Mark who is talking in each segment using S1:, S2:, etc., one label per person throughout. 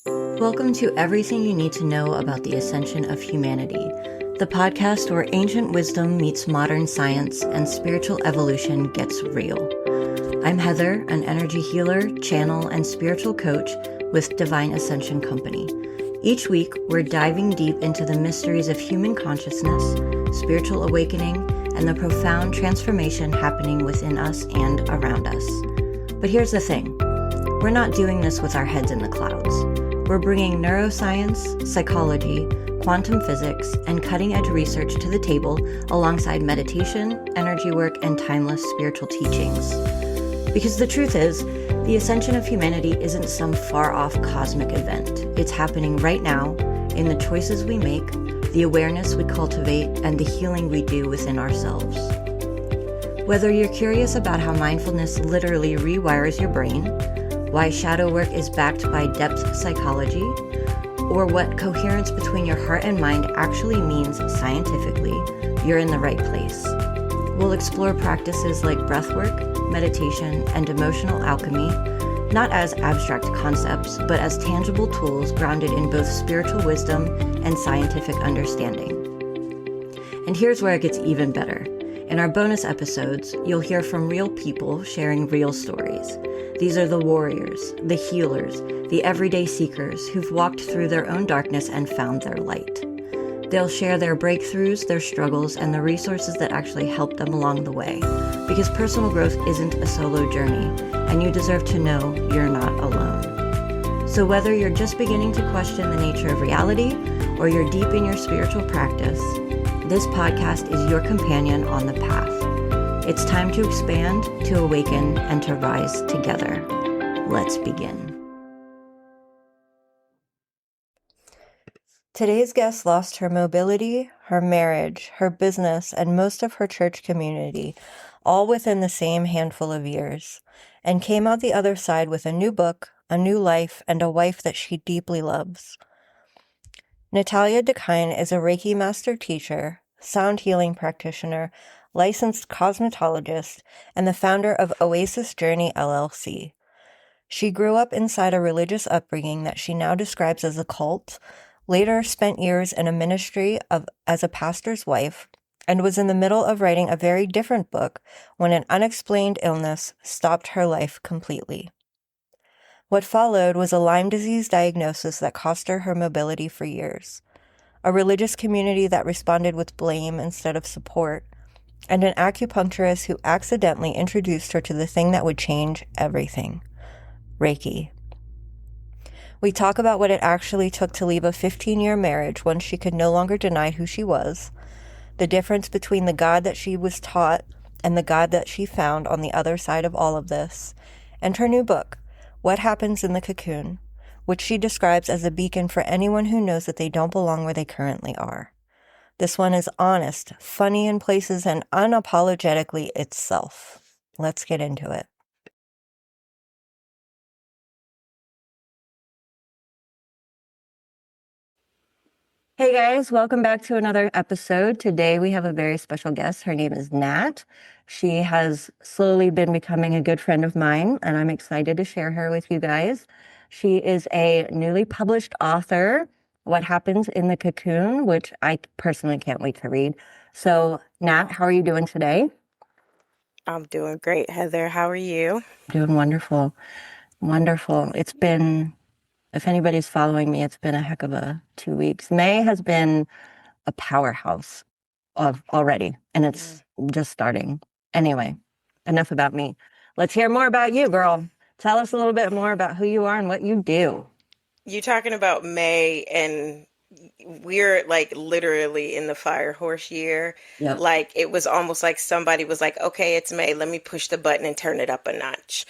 S1: Welcome to Everything You Need to Know About the Ascension of Humanity, the podcast where ancient wisdom meets modern science and spiritual evolution gets real. I'm Heather, an energy healer, channel, and spiritual coach with Divine Ascension Company. Each week, we're diving deep into the mysteries of human consciousness, spiritual awakening, and the profound transformation happening within us and around us. But here's the thing. We're not doing this with our heads in the clouds. We're bringing neuroscience, psychology, quantum physics, and cutting-edge research to the table alongside meditation, energy work, and timeless spiritual teachings. Because the truth is, the ascension of humanity isn't some far-off cosmic event. It's happening right now in the choices we make, the awareness we cultivate, and the healing we do within ourselves. Whether you're curious about how mindfulness literally rewires your brain, why shadow work is backed by depth psychology, or what coherence between your heart and mind actually means scientifically, you're in the right place. We'll explore practices like breathwork, meditation, and emotional alchemy, not as abstract concepts, but as tangible tools grounded in both spiritual wisdom and scientific understanding. And here's where it gets even better. In our bonus episodes, you'll hear from real people sharing real stories. These are the warriors, the healers, the everyday seekers who've walked through their own darkness and found their light. They'll share their breakthroughs, their struggles, and the resources that actually help them along the way. Because personal growth isn't a solo journey, and you deserve to know you're not alone. So whether you're just beginning to question the nature of reality, or you're deep in your spiritual practice, this podcast is your companion on the path. It's time to expand, to awaken, and to rise together. Let's begin. Today's guest lost her mobility, her marriage, her business, and most of her church community, all within the same handful of years, and came out the other side with a new book, a new life, and a wife that she deeply loves. Natalia Dekine is a Reiki Master Teacher, sound healing practitioner, licensed cosmetologist, and the founder of Oasis Journey LLC. She grew up inside a religious upbringing that she now describes as a cult, later spent years in a ministry as a pastor's wife, and was in the middle of writing a very different book when an unexplained illness stopped her life completely. What followed was a Lyme disease diagnosis that cost her her mobility for years, a religious community that responded with blame instead of support, and an acupuncturist who accidentally introduced her to the thing that would change everything, Reiki. We talk about what it actually took to leave a 15-year marriage when she could no longer deny who she was, the difference between the God that she was taught and the God that she found on the other side of all of this, and her new book, What Happens in the Cocoon, which she describes as a beacon for anyone who knows that they don't belong where they currently are. This one is honest, funny in places, and unapologetically itself. Let's get into it. Hey guys, welcome back to another episode. Today we have a very special guest. Her name is Nat. She has slowly been becoming a good friend of mine, and I'm excited to share her with you guys. She is a newly published author, What Happens in the Cocoon, which I personally can't wait to read. So, Nat, how are you doing today?
S2: I'm doing great, Heather. How are you?
S1: Doing wonderful. Wonderful. It's been, if anybody's following me, it's been a heck of a 2 weeks. May has been a powerhouse of already, and it's just starting. Anyway, enough about me. Let's hear more about you, girl. Tell us a little bit more about who you are and what you do.
S2: You talking about May, and we're like literally in the fire horse year.
S1: Yep.
S2: Like it was almost like somebody was like, okay, it's May. Let me push the button and turn it up a notch.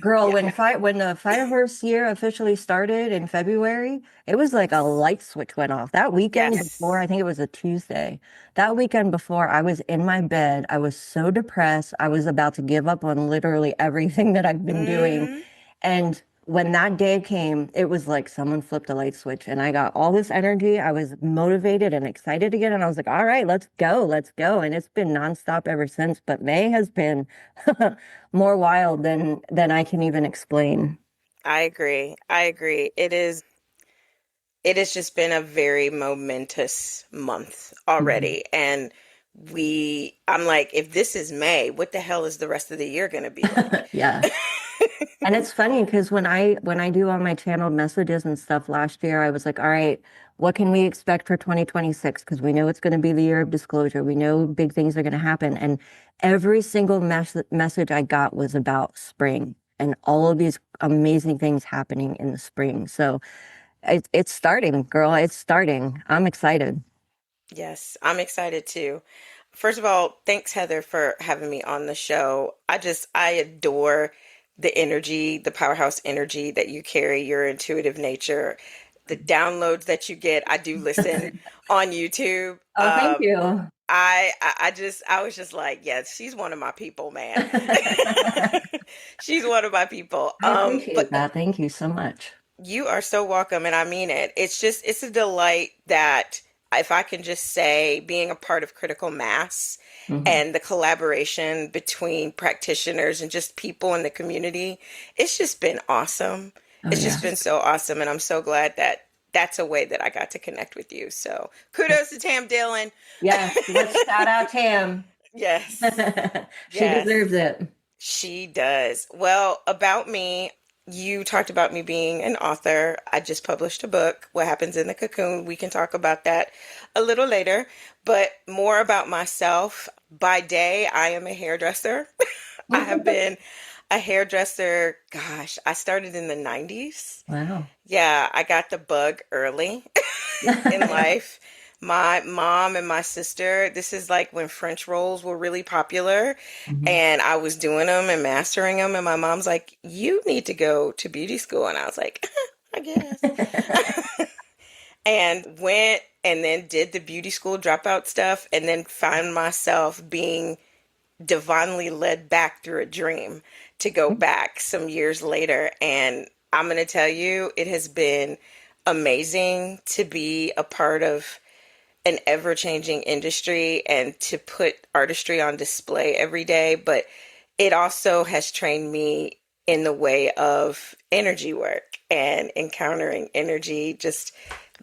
S1: Girl, when the fire horse year officially started in February, it was like a light switch went off. That weekend before, I think it was a Tuesday. That weekend before, I was in my bed. I was so depressed. I was about to give up on literally everything that I've been doing. And when that day came, it was like someone flipped a light switch and I got all this energy. I was motivated and excited again. And I was like, all right, let's go. And it's been nonstop ever since. But May has been more wild than I can even explain.
S2: I agree. I agree. It has just been a very momentous month
S1: Mhm.
S2: already. And I'm like, if this is May, what the hell is the rest of the year going to be like?
S1: Yeah. And it's funny because when I do all my channeled messages and stuff last year, I was like, all right, what can we expect for 2026? Because we know it's going to be the year of disclosure. We know big things are going to happen. And every single message I got was about spring and all of these amazing things happening in the spring. So it's starting, girl. It's starting. I'm excited.
S2: Yes, I'm excited too. First of all, thanks Heather for having me on the show. I adore the energy, the powerhouse energy that you carry, your intuitive nature, the downloads that you get. I do listen on YouTube.
S1: Oh, thank you.
S2: I was just like, yes, she's one of my people, man. She's one of my people.
S1: I appreciate
S2: But
S1: that. Thank you so much.
S2: you are so welcome, and I mean it. It's a delight that if I can just say, being a part of Critical Mass
S1: Mhm.
S2: and the collaboration between practitioners and just people in the community, it's just been awesome.
S1: Oh,
S2: It's just
S1: yeah.
S2: been so awesome, and I'm so glad that that's a way that I got to connect with you. So kudos to Tam Dillon.
S1: Yes, let's shout out Tam.
S2: Yes,
S1: She
S2: yes.
S1: deserves it.
S2: She does. Well, about me, you talked about me being an author. I just published a book, What Happens in the Cocoon. We can talk about that a little later, but more about myself. By day, I am a hairdresser. I have been a hairdresser, gosh, I started in the 90s.
S1: Wow.
S2: Yeah, I got the bug early in life. My mom and my sister, this is like when French rolls were really popular,
S1: Mhm.
S2: and I was doing them and mastering them. And my mom's like, "You need to go to beauty school." And I was like, "I guess." And went and then did the beauty school dropout stuff, and then found myself being divinely led back through a dream to go back some years later. And I'm going to tell you, it has been amazing to be a part of an ever changing industry and to put artistry on display every day. But it also has trained me in the way of energy work and encountering energy, just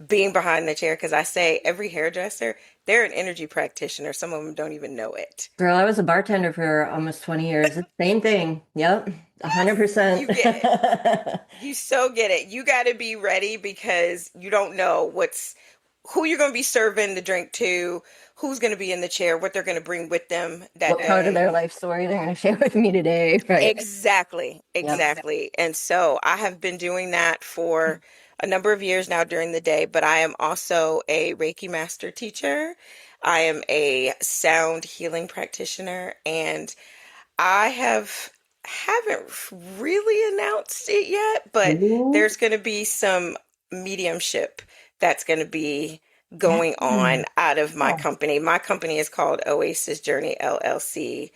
S2: being behind the chair. Because I say every hairdresser, they're an energy practitioner. Some of them don't even know it.
S1: Girl, I was a bartender for almost 20 years. It's the same thing. Yep.
S2: You
S1: 100%.
S2: get it. You so get it. You got to be ready because you don't know who you're going to be serving the drink to, who's going to be in the chair, what they're going to bring with them that
S1: What part of
S2: day.
S1: their life story they're going to share with me today, right?
S2: Exactly,
S1: Yep.
S2: exactly. And so I have been doing that for a number of years now during the day, but I am also a Reiki Master Teacher. I am a sound healing practitioner, and I haven't really announced it yet, but
S1: Ooh.
S2: there's going to be some mediumship that's going to be
S1: Yeah.
S2: going on out of my
S1: Oh.
S2: company. My company is called Oasis Journey LLC,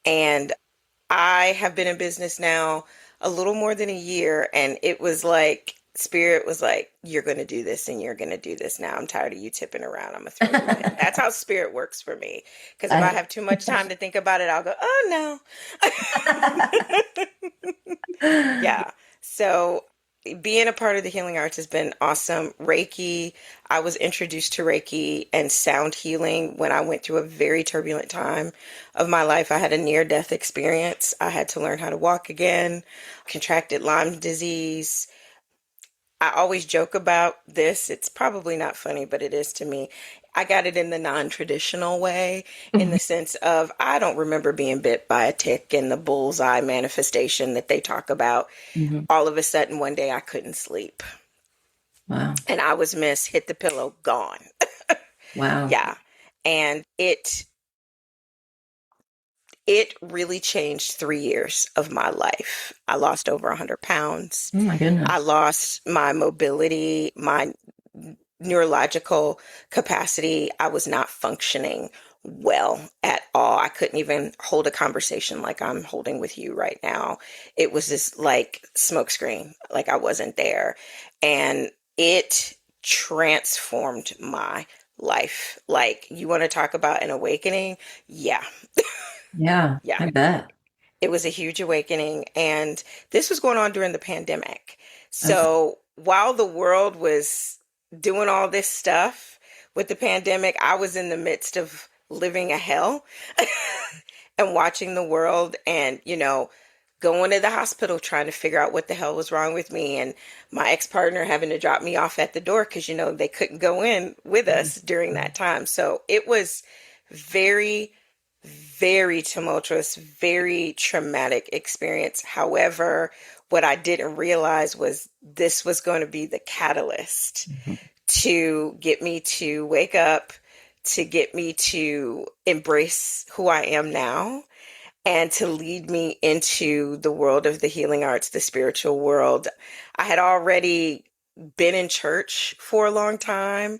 S2: and I have been in business now a little more than a year, and it was like Spirit was like, "You're going to do this, and you're going to do this now. I'm tired of you tipping around. I'm going to throw you in." That's how Spirit works for me. Because if I
S1: I,
S2: have too much time to think about it, I'll go, "Oh no." Yeah. So being a part of the healing arts has been awesome. Reiki, I was introduced to Reiki and sound healing when I went through a very turbulent time of my life. I had a near death experience. I had to learn how to walk again, contracted Lyme disease. I always joke about this. It's probably not funny, but it is to me. I got it in the non-traditional way, in the sense of I don't remember being bit by a tick and the bullseye manifestation that they talk about.
S1: Mhm.
S2: All of a sudden, one day I couldn't sleep
S1: Wow.
S2: and I was missed, hit the pillow, gone.
S1: Wow.
S2: Yeah. And it really changed 3 years of my life. I lost over 100 pounds.
S1: Oh my
S2: I
S1: goodness.
S2: lost my mobility, my neurological capacity. I was not functioning well at all. I couldn't even hold a conversation like I'm holding with you right now. It was just like smokescreen, like I wasn't there. And it transformed my life. Like, you want to talk about an awakening? Yeah.
S1: Yeah,
S2: Yeah.
S1: I bet.
S2: It was a huge awakening. And this was going on during the pandemic.
S1: Okay.
S2: So while the world was doing all this stuff with the pandemic, I was in the midst of living a hell and watching the world and, going to the hospital trying to figure out what the hell was wrong with me. And my ex-partner having to drop me off at the door because, they couldn't go in with us during that time. So it was very, very tumultuous, very traumatic experience. However, what I didn't realize was this was going to be the catalyst to get me to wake up, to get me to embrace who I am now, and to lead me into the world of the healing arts, the spiritual world. I had already been in church for a long time.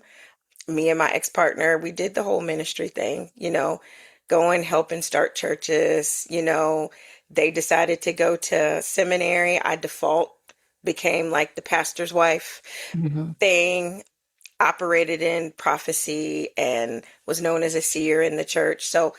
S2: Me and my ex-partner, we did the whole ministry thing, going, helping start churches. They decided to go to seminary. I default became like the pastor's wife
S1: Mm-hmm.
S2: thing, operated in prophecy and was known as a seer in the church. So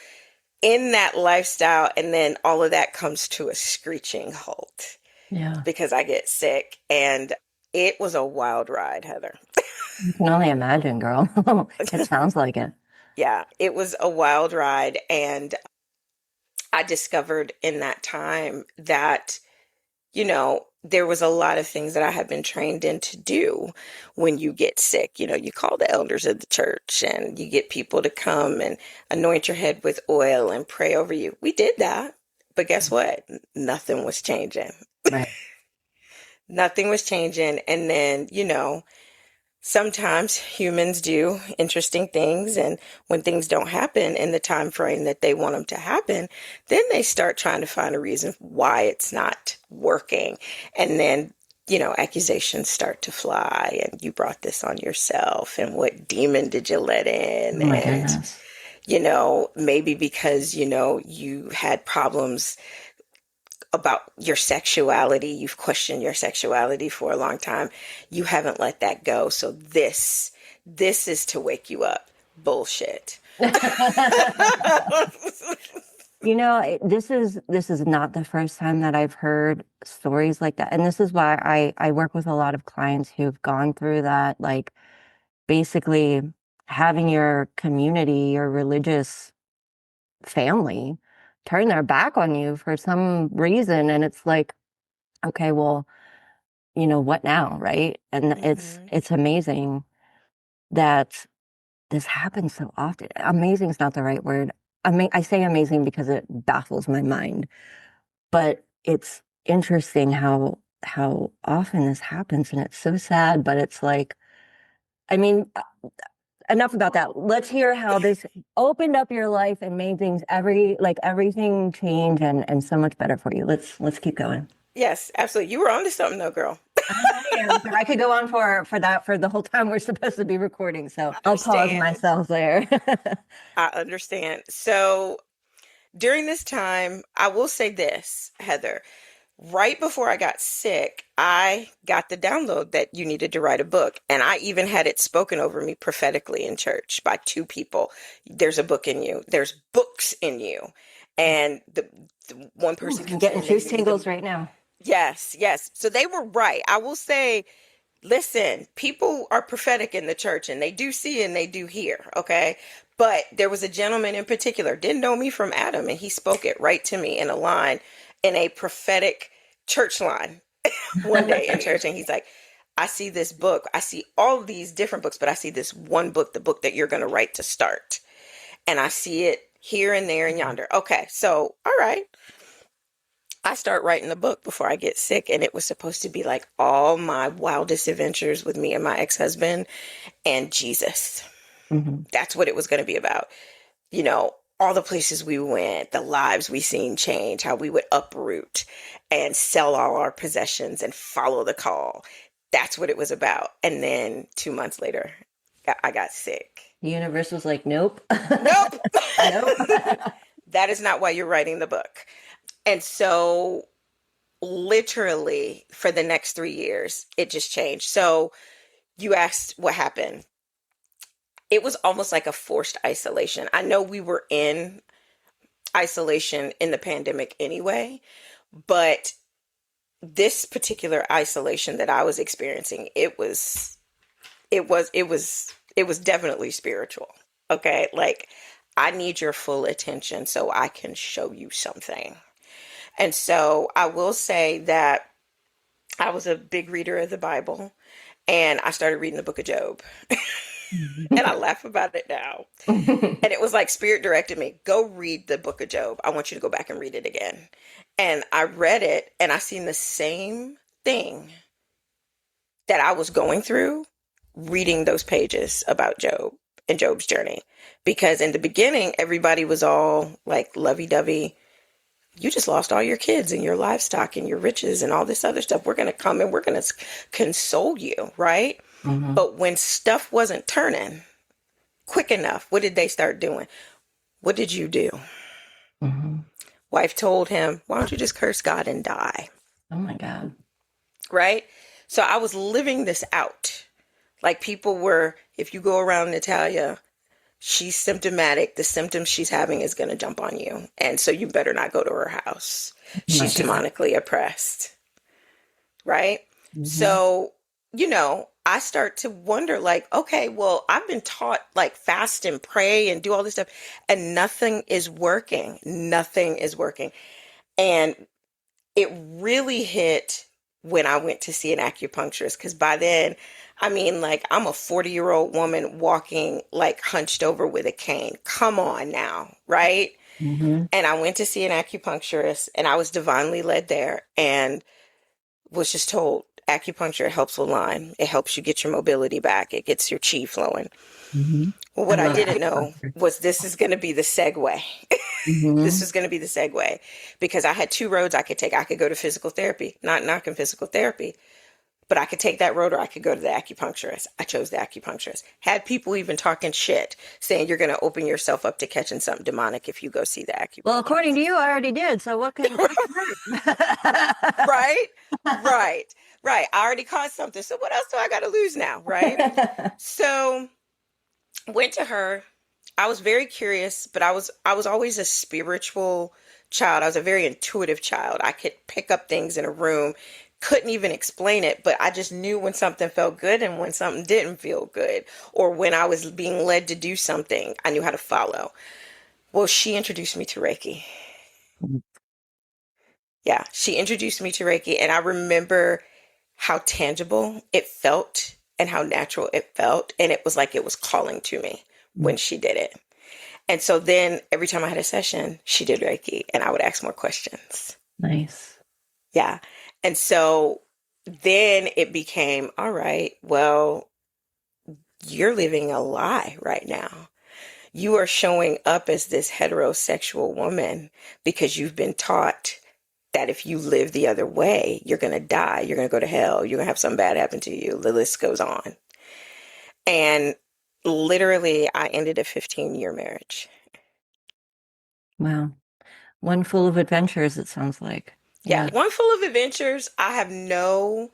S2: in that lifestyle, and then all of that comes to a screeching halt
S1: Yeah.
S2: because I get sick. And it was a wild ride, Heather.
S1: I can only imagine, girl. It sounds like it.
S2: Yeah, it was a wild ride. And I discovered in that time that, there was a lot of things that I had been trained in to do when you get sick. You call the elders of the church and you get people to come and anoint your head with oil and pray over you. We did that. But guess what? Nothing was changing.
S1: Right.
S2: Nothing was changing. And then, sometimes humans do interesting things, and when things don't happen in the time frame that they want them to happen, then they start trying to find a reason why it's not working. And then, accusations start to fly, and you brought this on yourself, and what demon did you let in?
S1: Oh my
S2: And,
S1: goodness.
S2: maybe because, you had problems about your sexuality, you've questioned your sexuality for a long time, you haven't let that go. So this is to wake you up. Bullshit.
S1: This is not the first time that I've heard stories like that. And this is why I work with a lot of clients who've gone through that, like basically having your community, your religious family turn their back on you for some reason. And it's like, okay, well, what now, right? And it's
S2: Hmm.
S1: it's amazing that this happens so often. Amazing is not the right word. I say amazing because it baffles my mind, but it's interesting how often this happens, and it's so sad. But it's like, I mean, enough about that. Let's hear how this opened up your life and made things everything change and so much better for you. Let's keep going.
S2: Yes, absolutely. You were onto something though, girl.
S1: I am, but I could go on for that for the whole time we're supposed to be recording. So
S2: I
S1: I'll pause
S2: understand.
S1: myself there.
S2: I understand. So during this time, I will say this, Heather. Right before I got sick, I got the download that you needed to write a book. And I even had it spoken over me prophetically in church by two people. There's a book in you, there's books in you. And the one
S1: Ooh,
S2: person
S1: I'm
S2: comes in
S1: getting
S2: and they
S1: truth
S2: see the,
S1: tingles right now.
S2: yes, yes. So they were right. I will say, listen, people are prophetic in the church and they do see and they do hear, okay? But there was a gentleman in particular, didn't know me from Adam, and he spoke it right to me in a line, in a prophetic church line one day in church. And he's like, I see this book. I see all these different books, but I see this one book, the book that you're going to write to start. And I see it here and there and yonder. Okay, so, all right. I start writing the book before I get sick, and it was supposed to be like all my wildest adventures with me and my ex-husband and Jesus.
S1: Mhm.
S2: That's what it was going to be about. All the places we went, the lives we seen change, how we would uproot and sell all our possessions and follow the call. That's what it was about. And then 2 months later, I got sick.
S1: The universe was like, nope.
S2: Nope.
S1: Nope.
S2: That is not why you're writing the book. And so literally for the next 3 years, it just changed. So you asked what happened. It was almost like a forced isolation. I know we were in isolation in the pandemic anyway, but this particular isolation that I was experiencing, it was definitely spiritual. Okay? Like, I need your full attention so I can show you something. And so I will say that I was a big reader of the Bible, and I started reading the book of Job. And I laugh about it now. And it was like Spirit directed me, go read the book of Job. I want you to go back and read it again. And I read it, and I seen the same thing that I was going through reading those pages about Job and Job's journey. Because in the beginning, everybody was all like lovey dovey. You just lost all your kids and your livestock and your riches and all this other stuff. We're going to come and we're going to console you, right?
S1: Mm-hmm.
S2: But when stuff wasn't turning quick enough, what did they start doing? What did you do?
S1: Mm-hmm.
S2: Wife told him, why don't you just curse God and die?
S1: Oh my God.
S2: Right? So I was living this out. Like, people were, if you go around Natalia, she's symptomatic. The symptoms she's having is going to jump on you. And so you better not go to her house. She's demonically oppressed. Right?
S1: Mm-hmm.
S2: So, I start to wonder, like, okay, well, I've been taught, like, fast and pray and do all this stuff, and nothing is working. Nothing is working. And it really hit when I went to see an acupuncturist, because by then, I mean, like, I'm a 40-year-old woman walking, like, hunched over with a cane. Come on now, right?
S1: Mm-hmm.
S2: And I went to see an acupuncturist, and I was divinely led there, and was just told, acupuncture helps with Lyme. It helps you get your mobility back. It gets your chi flowing.
S1: Mm-hmm.
S2: Well, what I didn't know was this is going to be the segue.
S1: Mm-hmm.
S2: This is going to be the segue, because I had two roads I could take. I could go to physical therapy, not knocking physical therapy, but I could take that road, or I could go to the acupuncturist. I chose the acupuncturist. Had people even talking shit, saying you're going to open yourself up to catching something demonic if you go see the acupuncturist.
S1: Well, according to you, I already did. So what can
S2: Right? Right. Right. I already caught something. So what else do I got to lose now? Right. So went to her. I was very curious, but I was always a spiritual child. I was a very intuitive child. I could pick up things in a room, couldn't even explain it, but I just knew when something felt good and when something didn't feel good, or when I was being led to do something, I knew how to follow. Well, she introduced me to Reiki. Yeah, she introduced me to Reiki, and I remember how tangible it felt and how natural it felt. And it was like it was calling to me when she did it. And so then every time I had a session, she did Reiki, and I would ask more questions.
S1: Nice.
S2: Yeah. And so then it became, all right, well, you're living a lie right now. You are showing up as this heterosexual woman because you've been taught that if you live the other way, you're going to die. You're going to go to hell. You're going to have something bad happen to you. The list goes on. And literally, I ended a 15-year marriage.
S1: Wow. One full of adventures, it sounds like.
S2: Yeah, one full of adventures. My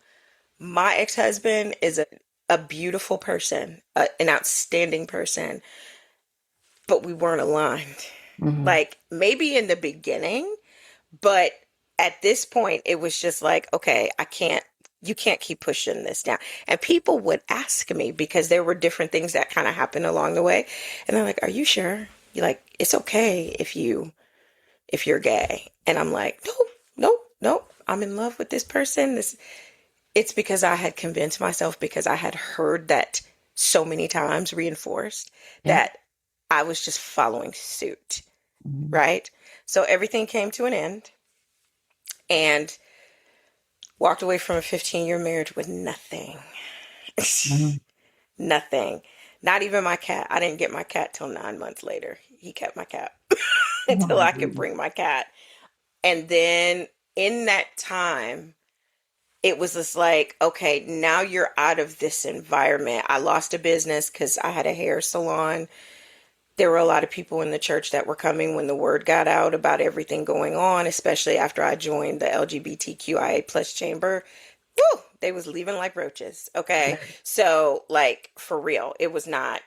S2: ex-husband is a beautiful person, an outstanding person, but we weren't aligned.
S1: Mm-hmm.
S2: Like, maybe in the beginning, but at this point, it was just like, okay, you can't keep pushing this down. And people would ask me, because there were different things that kind of happened along the way. And they're like, are you sure? You're like, it's okay if you're gay. And I'm like, nope. I'm in love with this person. It's because I had convinced myself, because I had heard that so many times reinforced, that I was just following suit. Mm-hmm. Right? So everything came to an end, and walked away from a 15-year marriage with nothing. Mm-hmm. Nothing. Not even my cat. I didn't get my cat till 9 months later. He kept my cat until I could bring my cat. And then in that time, it was just like, okay, now you're out of this environment. I lost a business because I had a hair salon. There were a lot of people in the church that were coming when the word got out about everything going on, especially after I joined the LGBTQIA plus chamber. Woo, they was leaving like roaches. Okay. So, like, for real, it was not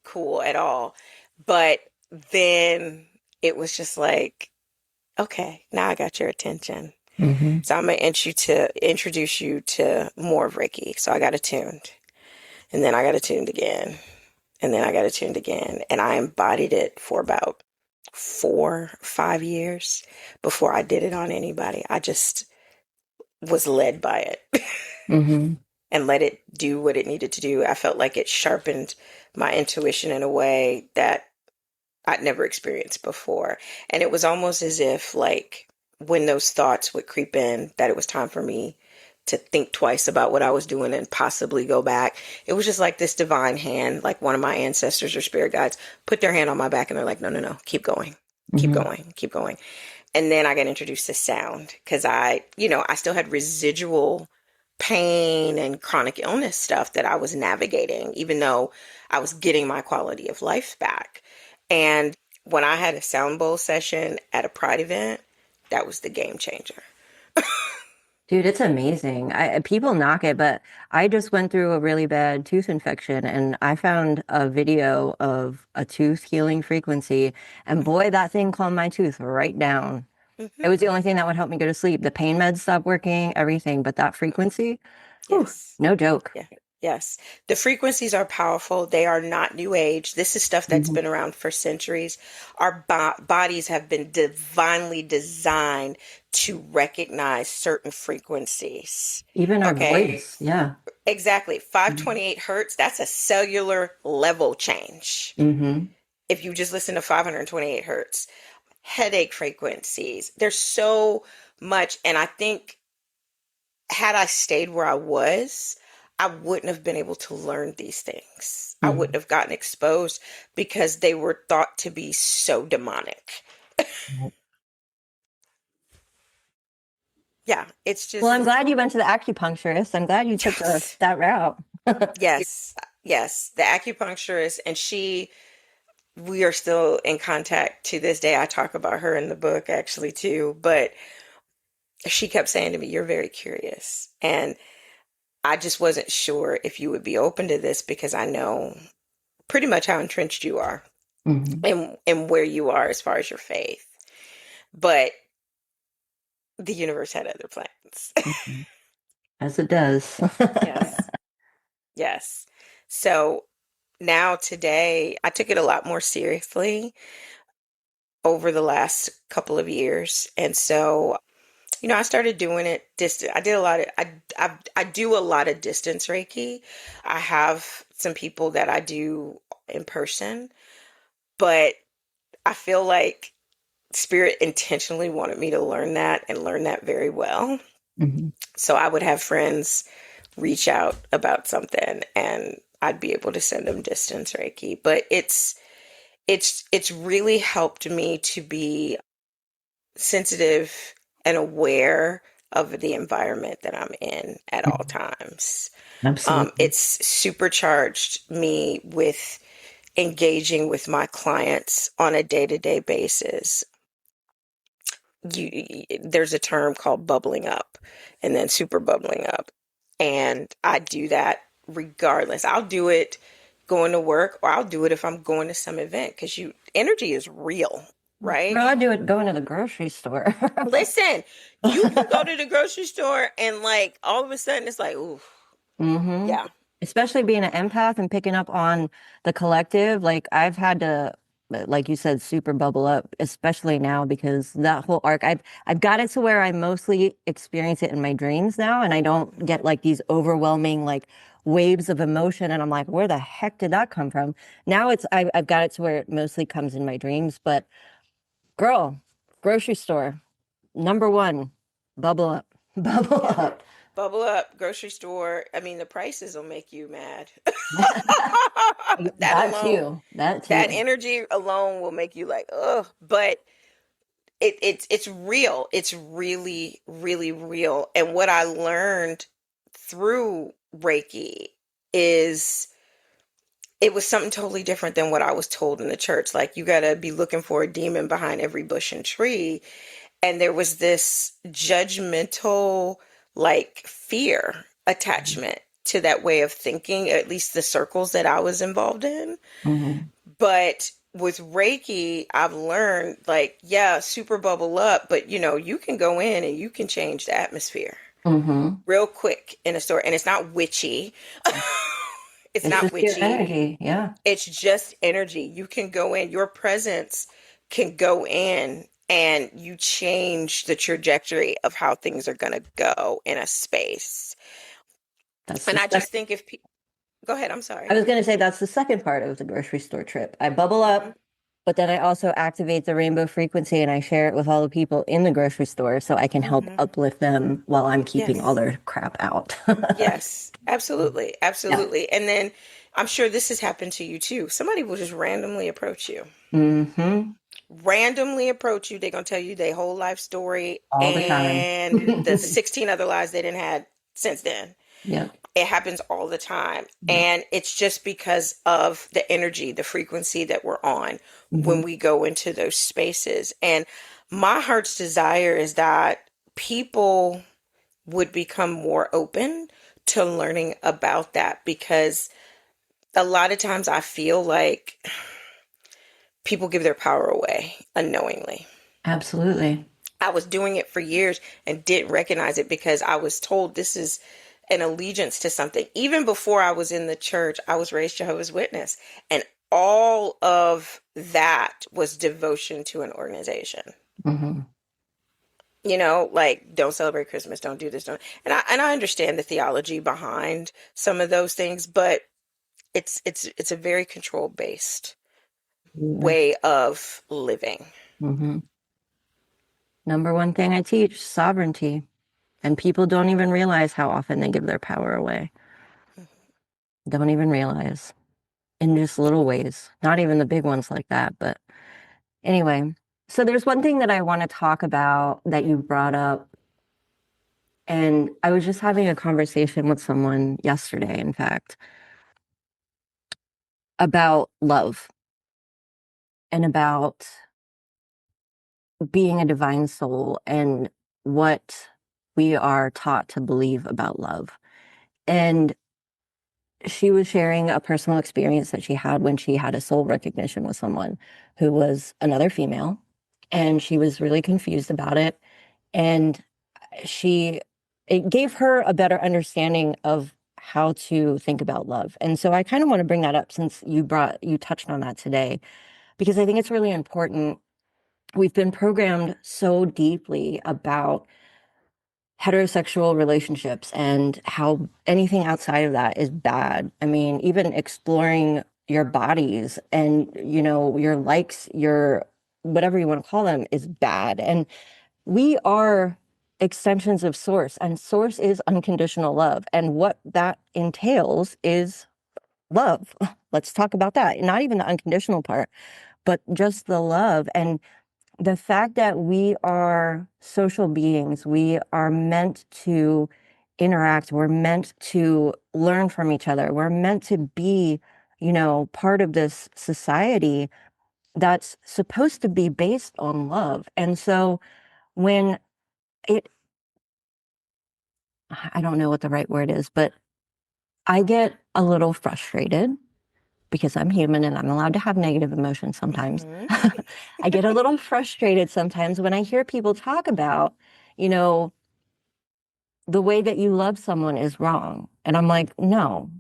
S2: cool at all. But then it was just like, okay, now I got your attention.
S1: Mm-hmm.
S2: So I'm going to introduce you to more of Reiki. So I got attuned, and then I got attuned again, and then I got attuned again. And I embodied it for about 4, 5 years before I did it on anybody. I just was led by it
S1: Mm-hmm.
S2: and let it do what it needed to do. I felt like it sharpened my intuition in a way that I'd never experienced before. And it was almost as if, like, when those thoughts would creep in, that it was time for me to think twice about what I was doing and possibly go back. It was just like this divine hand, like one of my ancestors or spirit guides put their hand on my back and they're like, no, no, no, keep going, keep
S1: Mm-hmm.
S2: going, keep going. And then I got introduced to sound because I still had residual pain and chronic illness stuff that I was navigating, even though I was getting my quality of life back. And when I had a sound bowl session at a Pride event, that was the game changer.
S1: Dude, it's amazing. People knock it, but I just went through a really bad tooth infection and I found a video of a tooth healing frequency, and boy, that thing calmed my tooth right down. It
S2: Hmm.
S1: was the only thing that would help me go to sleep. The pain meds stopped working, everything, but that frequency, whew,
S2: Yes.
S1: no joke.
S2: Yeah. Yes. The frequencies are powerful. They are not new age. This is stuff that's
S1: Mhm.
S2: been around for centuries. Our bodies have been divinely designed to recognize certain frequencies.
S1: Even our
S2: Okay.
S1: voice, yeah.
S2: Exactly.
S1: Mm-hmm.
S2: 528 hertz, that's a cellular level change.
S1: Mm-hmm.
S2: If you just listen to 528 hertz, headache frequencies, there's so much. And I think had I stayed where I was, I wouldn't have been able to learn these things. I wouldn't have gotten exposed because they were thought to be so demonic. Yeah, it's
S1: Well, I'm
S2: just,
S1: glad you went to the acupuncturist. I'm glad you took
S2: yes,
S1: that route.
S2: yes, yes. The acupuncturist, and we are still in contact to this day. I talk about her in the book actually too, but she kept saying to me, "You're very curious." And I just wasn't sure if you would be open to this because I know pretty much how entrenched you are
S1: Hmm.
S2: and where you are as far as your faith. But the universe had other plans.
S1: Hmm. As it does.
S2: Yes. Yes. So now today, I took it a lot more seriously over the last couple of years. And so, I started doing it distant. I did a lot of, I do a lot of distance Reiki. I have some people that I do in person, but I feel like Spirit intentionally wanted me to learn that and learn that very well.
S1: Hmm.
S2: So I would have friends reach out about something and I'd be able to send them distance Reiki. But it's really helped me to be sensitive and aware of the environment that I'm in at all times.
S1: Absolutely.
S2: It's supercharged me with engaging with my clients on a day-to-day basis. There's a term called bubbling up and then super bubbling up. And I do that regardless. I'll do it going to work or I'll do it if I'm going to some event because energy is real, right?
S1: Girl, I do it going to the grocery store.
S2: Listen, you can go to the grocery store and like all of a sudden it's like, ooh,
S1: Hmm.
S2: yeah,
S1: Especially being an empath and picking up on the collective, like I've had to, like you said, super bubble up, especially now because that whole arc, I've got it to where I mostly experience it in my dreams now, and I don't get like these overwhelming like waves of emotion, and I'm like, where the heck did that come from? Now I've got it to where it mostly comes in my dreams, but girl, grocery store, number one, bubble up, bubble
S2: yeah.
S1: up.
S2: Bubble up, grocery store. I mean, the prices will make you mad. That
S1: That
S2: alone,
S1: too. That
S2: that
S1: too.
S2: energy alone will make you like, ugh. But it's real. It's really, really real. And what I learned through Reiki is it was something totally different than what I was told in the church. Like, you got to be looking for a demon behind every bush and tree. And there was this judgmental, like, fear attachment to that way of thinking, at least the circles that I was involved in.
S1: Hmm.
S2: But with Reiki, I've learned like, yeah, super bubble up, but you can go in and you can change the atmosphere
S1: Mm-hmm.
S2: real quick in a store. And it's not witchy. It's
S1: It's
S2: not
S1: just your
S2: witchy.
S1: energy. Yeah.
S2: It's just energy. You can go in, your presence can go in and you change the trajectory of how things are going to go in a space.
S1: That's
S2: And
S1: the
S2: I just
S1: second.
S2: think if people, go ahead, I'm
S1: I
S2: sorry.
S1: was going to say that's the second part of the grocery store trip. I bubble
S2: Mhm.
S1: up, but then I also activate the rainbow frequency and I share it with all the people in the grocery store so I can help
S2: Mhm.
S1: uplift them while I'm keeping all
S2: Yes.
S1: their crap out.
S2: Yes. Absolutely.
S1: Yeah.
S2: Absolutely. And then I'm sure this has happened to you too. Somebody will just randomly approach you.
S1: Mm-hmm.
S2: Randomly approach you. They're going to tell you their whole life story
S1: All the time.
S2: and the 16 other lives they didn't had since then.
S1: Yep.
S2: It happens all the time.
S1: Yep.
S2: And it's just because of the energy, the frequency that we're on
S1: Mm-hmm.
S2: when we go into those spaces. And my heart's desire is that people would become more open to learning about that, because a lot of times I feel like people give their power away unknowingly.
S1: Absolutely.
S2: I was doing it for years and didn't recognize it because I was told this is an allegiance to something. Even before I was in the church, I was raised Jehovah's Witness, and all of that was devotion to an organization.
S1: Mm-hmm.
S2: Like, don't celebrate Christmas, don't do this, don't. And I understand the theology behind some of those things, but it's a very control based way of living.
S1: Mm-hmm. Number one thing I teach, sovereignty. And people don't even realize how often they give their power away. Don't even realize in just little ways, not even the big ones like that. But anyway, so there's one thing that I want to talk about that you brought up. And I was just having a conversation with someone yesterday, in fact, about love and about being a divine soul and what we are taught to believe about love. And she was sharing a personal experience that she had when she had a soul recognition with someone who was another female. And she was really confused about it. And she, it gave her a better understanding of how to think about love. And so I kind of want to bring that up since you touched on that today, because I think it's really important. We've been programmed so deeply about heterosexual relationships and how anything outside of that is bad. I mean, even exploring your bodies and, your likes, your whatever you want to call them is bad. And we are extensions of source, and source is unconditional love. And what that entails is love. Let's talk about that. Not even the unconditional part, but just the love. And the fact that we are social beings, we are meant to interact, we're meant to learn from each other, we're meant to be, part of this society that's supposed to be based on love. And so when it, I don't know what the right word is, but I get a little frustrated because I'm human and I'm allowed to have negative emotions sometimes.
S2: Hmm.
S1: I get a little frustrated sometimes when I hear people talk about, you know, the way that you love someone is wrong. And I'm like, no,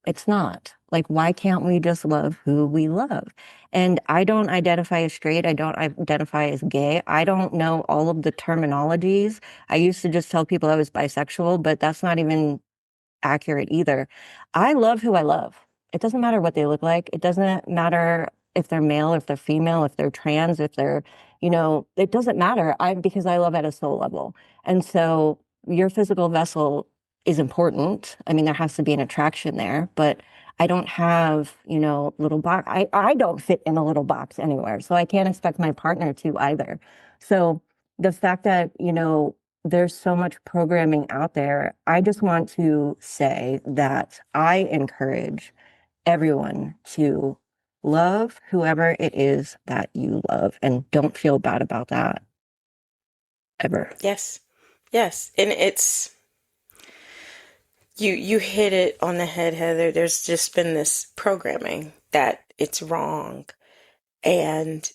S1: it's not. Like, why can't we just love who we love? And I don't identify as straight. I don't identify as gay. I don't know all of the terminologies. I used to just tell people I was bisexual, but that's not even accurate either. I love who I love. It doesn't matter what they look like. It doesn't matter if they're male, if they're female, if they're trans, if they're, it doesn't matter. Because I love at a soul level. And so your physical vessel is important. I mean, there has to be an attraction there, but I don't have, little box. I don't fit in a little box anywhere. So I can't expect my partner to either. So the fact that, there's so much programming out there. I just want to say that I encourage everyone to love whoever it is that you love and don't feel bad about that ever.
S2: Yes. Yes. And you hit it on the head, Heather. There's just been this programming that it's wrong. And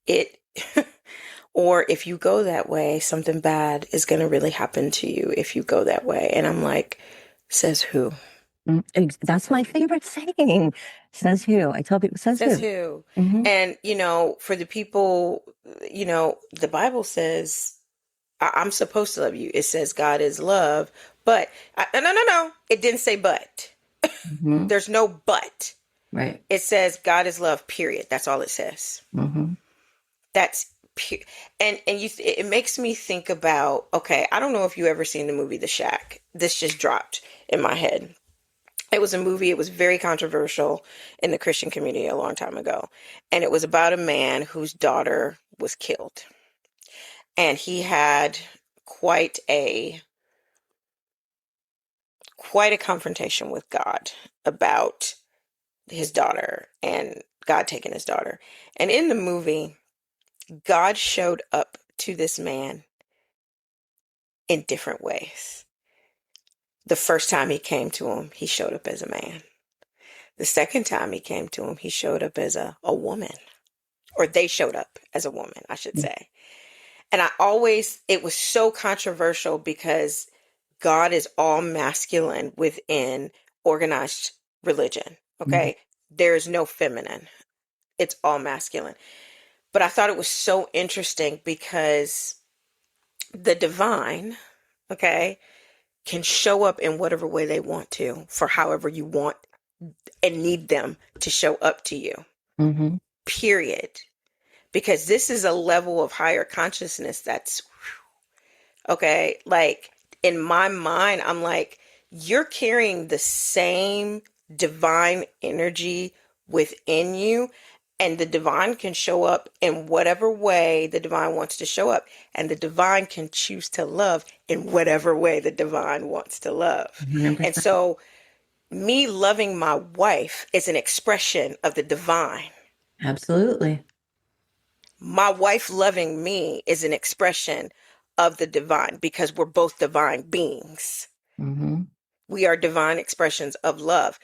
S2: it, or if you go that way, something bad is going to really happen to you if you go that way. And I'm like, says who?
S1: That's my favorite saying. Says who? I tell people, says
S2: Says
S1: who?
S2: who?
S1: Hmm.
S2: And, for the people, the Bible says, I'm supposed to love you. It says God is love, but no. It didn't say but.
S1: Hmm.
S2: There's no but.
S1: Right.
S2: It says God is love, period. That's all it says.
S1: Hmm.
S2: That's and it makes me think about, okay, I don't know if you ever seen the movie The Shack. This just dropped in my head. It was a movie, it was very controversial in the Christian community a long time ago. And it was about a man whose daughter was killed. And he had quite a quite a confrontation with God about his daughter and God taking his daughter. And in the movie, God showed up to this man in different ways. The first time he came to him, he showed up as a man. The second time he came to him, he showed up as a woman, or they showed up as a woman, I should say. And it was so controversial because God is all masculine within organized religion.
S1: Hmm.
S2: Okay. There is no feminine. It's all masculine. But I thought it was so interesting because the divine, okay, can show up in whatever way they want to, for however you want and need them to show up to you,
S1: Hmm.
S2: period. Because this is a level of higher consciousness that's, okay, like in my mind, I'm like, you're carrying the same divine energy within you, and the divine can show up in whatever way the divine wants to show up, and the divine can choose to love in whatever way the divine wants to love. And
S1: 100%.
S2: so me loving my wife is an expression of the divine.
S1: Absolutely.
S2: My wife loving me is an expression of the divine, because we're both divine beings.
S1: Hmm.
S2: We are divine expressions of love.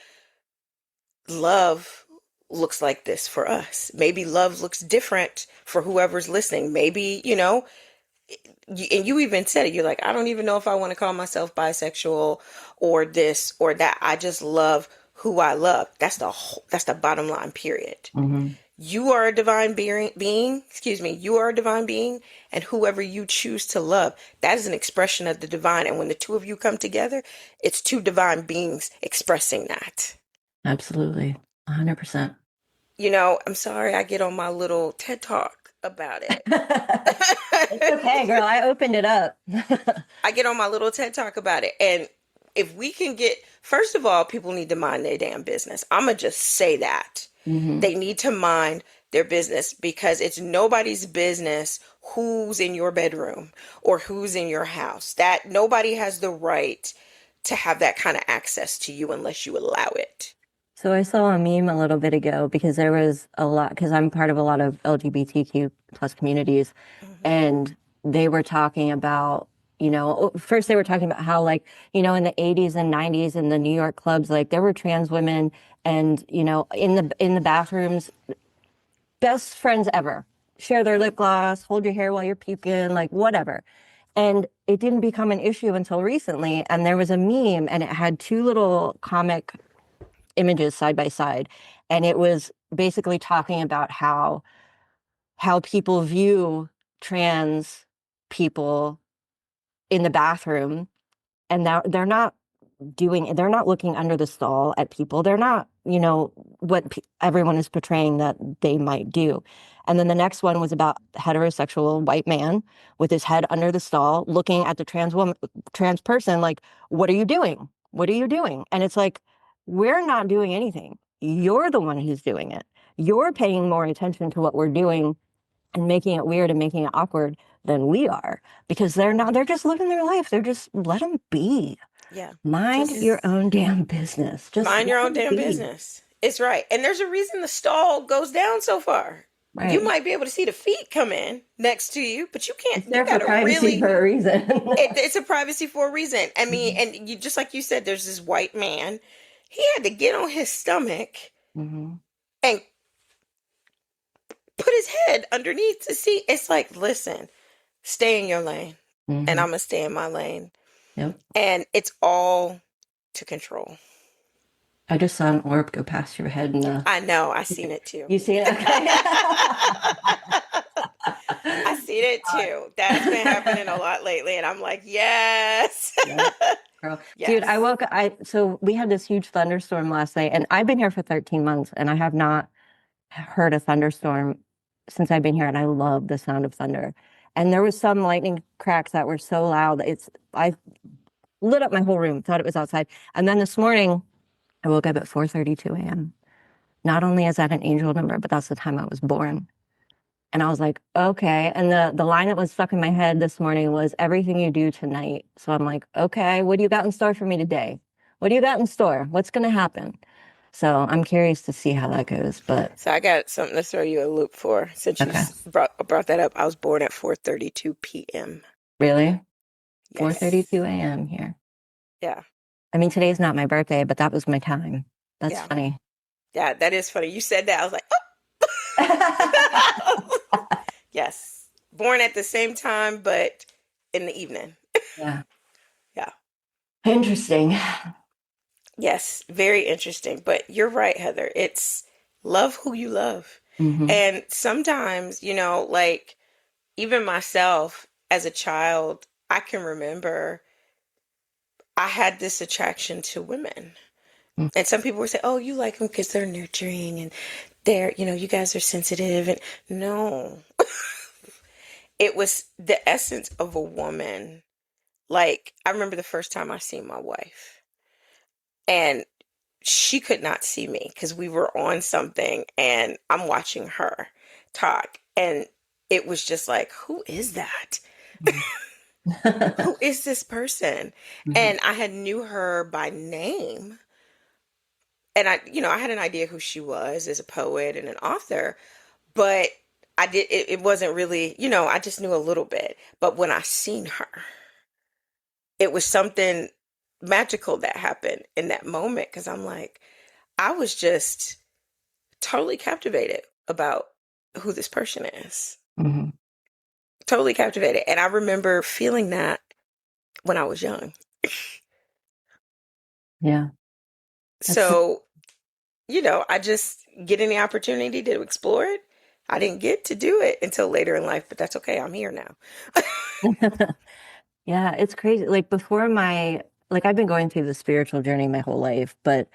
S2: Love looks like this for us. Maybe love looks different for whoever's listening. Maybe, and you even said it. You're like, I don't even know if I want to call myself bisexual or this or that. I just love who I love. That's the bottom line, period.
S1: Hmm.
S2: You are a divine being, excuse me, you are a divine being, and whoever you choose to love, that is an expression of the divine. And when the two of you come together, it's two divine beings expressing that.
S1: Absolutely. 100%.
S2: I'm sorry I get on my little TED Talk about it.
S1: It's okay, girl. I opened it up.
S2: I get on my little TED Talk about it. And if we can first of all, people need to mind their damn business. I'm going to just say that.
S1: Hmm.
S2: They need to mind their business, because it's nobody's business who's in your bedroom or who's in your house. That nobody has the right to have that kind of access to you unless you allow it.
S1: So I saw a meme a little bit ago because there was a lot, because I'm part of a lot of LGBTQ plus communities,
S2: Hmm.
S1: and they were talking about, first they were talking about how, like, in the 80s and 90s in the New York clubs, like there were trans women and, in the bathrooms, best friends ever, share their lip gloss, hold your hair while you're puking, like whatever. And it didn't become an issue until recently. And there was a meme and it had two little comic images side by side, and it was basically talking about how people view trans people in the bathroom, and they're not looking under the stall at people. They're not, what everyone is portraying that they might do. And then the next one was about heterosexual white man with his head under the stall, looking at the trans person, like, what are you doing? What are you doing? And it's like, we're not doing anything. You're the one who's doing it. You're paying more attention to what we're doing and making it weird and making it awkward than we are, because they're just living their life. They're just, let them be.
S2: Yeah.
S1: Mind your
S2: Just
S1: own damn business. Just
S2: mind
S1: let
S2: your own
S1: them
S2: damn
S1: be.
S2: business. It's right. And there's a reason the stall goes down so far. You
S1: Right.
S2: might be able to see the feet come in next to you, but you
S1: It's
S2: can't, you
S1: there for
S2: gotta
S1: privacy
S2: really,
S1: for a reason.
S2: it's a privacy for a reason. I mean,
S1: Hmm.
S2: and you, just like you said, there's this white man. He had to get on his stomach
S1: Hmm.
S2: and put his head underneath the seat. It's like, listen, stay in your lane, and I'm gonna stay in my lane.
S1: Yep.
S2: And it's all to control.
S1: I just saw an orb go past your head in the.
S2: I know, I seen it too.
S1: You see it? Okay.
S2: I seen it too. That's been happening a lot lately, and I'm like, yes.
S1: Yeah. Girl.
S2: Yes.
S1: Dude, so we had this huge thunderstorm last night, and I've been here for 13 months, and I have not heard a thunderstorm since I've been here, and I love the sound of thunder. And there was some lightning cracks that were so loud. I lit up my whole room, thought it was outside. And then this morning, I woke up at 4:32 a.m. Not only is that an angel number, but that's the time I was born. And I was like, okay. And the line that was stuck in my head this morning was everything you do tonight. So I'm like, okay, what do you got in store for me today? What do you got in store? What's going to happen? So I'm curious to see how that goes. But
S2: so I got something to throw you a loop for since you brought that up. I was born at 4:32 p.m.
S1: Really?
S2: Yes.
S1: 4:32 a.m. here.
S2: Yeah.
S1: I mean, today's not my birthday, but that was my time. That's funny.
S2: Yeah, that is funny. You said that. I was like, oh. Yes. Born at the same time, but in the evening.
S1: Yeah.
S2: Yeah.
S1: Interesting.
S2: Yes, very interesting. But you're right, Heather. It's love who you love. And sometimes, like even myself as a child, I can remember I had this attraction to women. And some people would say, oh, you like them because they're nurturing and they're, you guys are sensitive. And no, it was the essence of a woman. Like, I remember the first time I seen my wife, and she could not see me because we were on something and I'm watching her talk. And it was just like, who is that? Who is this person? And I had knew her by name. And I had an idea who she was as a poet and an author, but it wasn't really, I just knew a little bit. But when I seen her, it was something magical that happened in that moment. Cause I'm like, I was just totally captivated about who this person is. Totally captivated. And I remember feeling that when I was young.
S1: Yeah.
S2: So, I just getting the opportunity to explore it. I didn't get to do it until later in life, but that's okay. I'm here now.
S1: Yeah, it's crazy. Like I've been going through the spiritual journey my whole life, but